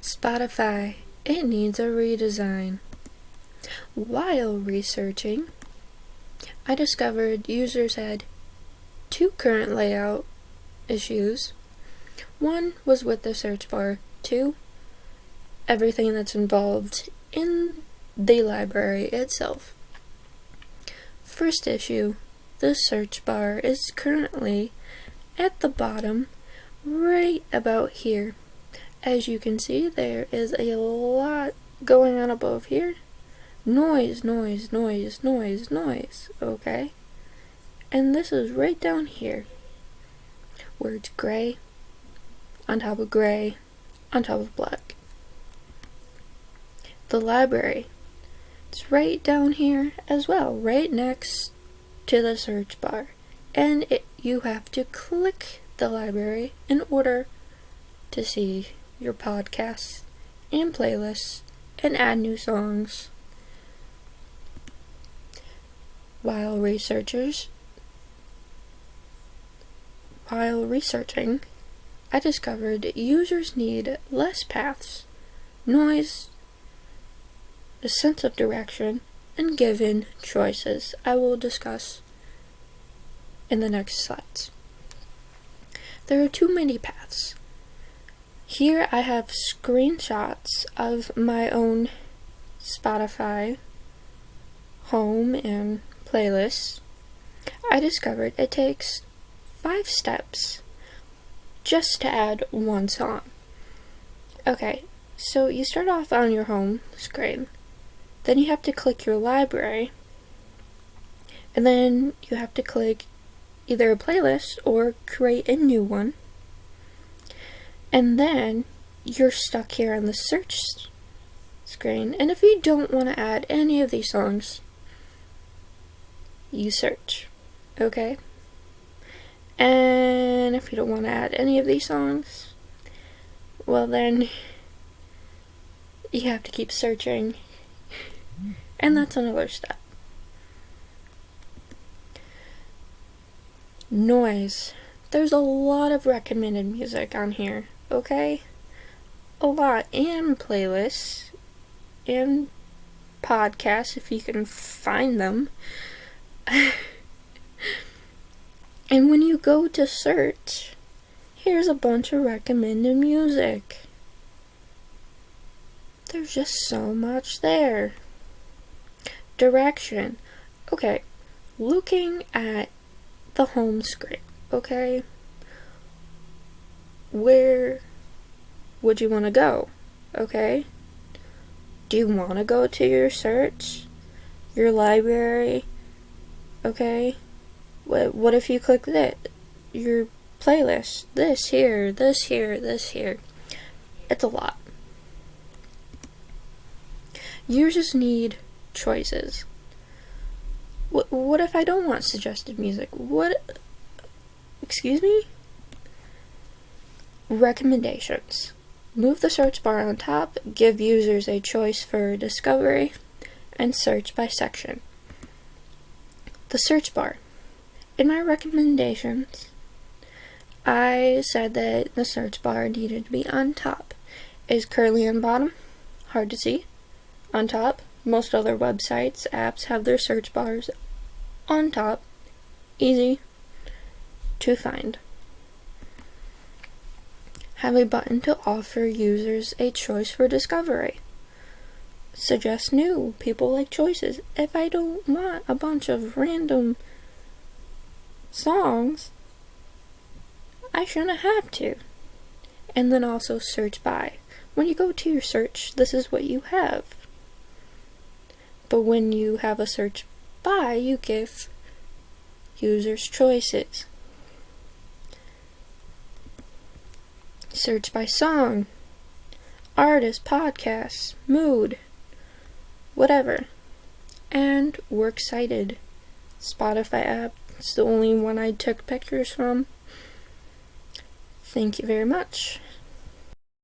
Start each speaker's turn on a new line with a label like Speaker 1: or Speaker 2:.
Speaker 1: Spotify, it needs a redesign. While researching, I discovered users had two current layout issues. One was with the search bar. Two, everything that's involved in the library itself. First issue, the search bar is currently at the bottom, right about here. As you can see, there is a lot going on above here. Noise, noise, noise, noise, noise, okay? And this is right down here, where it's gray, on top of gray, on top of black. The library, it's right down here as well, right next to the search bar. And you have to click the library in order to see your podcasts and playlists and add new songs. While researching, I discovered users need less paths, noise, a sense of direction, and given choices. I will discuss in the next slides. There are too many paths. Here I have screenshots of my own Spotify home and playlists. I discovered it takes 5 steps just to add one song. Okay, so you start off on your home screen, then you have to click your library, and then you have to click either a playlist or create a new one, and then you're stuck here on the search screen. And if you don't want to add any of these songs, you search, okay? And if you don't want to add any of these songs, well then you have to keep searching, and that's another step. Noise. There's a lot of recommended music on here, okay? A lot, and playlists, and podcasts if you can find them. And when you go to search, here's a bunch of recommended music. There's just so much there. Direction. Okay, looking at the home screen, okay? Where would you want to go, okay? Do you want to go to your search, your library, okay? What if you click that, your playlist, this here, this here, this here? It's a lot. You just need choices. What if I don't want suggested music? Excuse me? Recommendations. Move the search bar on top, give users a choice for discovery, and search by section. The search bar. In my recommendations, I said that the search bar needed to be on top. It is currently on bottom, hard to see. On top, most other websites, apps have their search bars on top, easy to find. Have a button to offer users a choice for discovery. Suggest new. People like choices. If I don't want a bunch of random songs, I shouldn't have to. And then also search by. When you go to your search, this is what you have. But when you have a search by, you give users choices. Search by song, artist, podcasts, mood, whatever. And works cited. Spotify app, it's the only one I took pictures from. Thank you very much.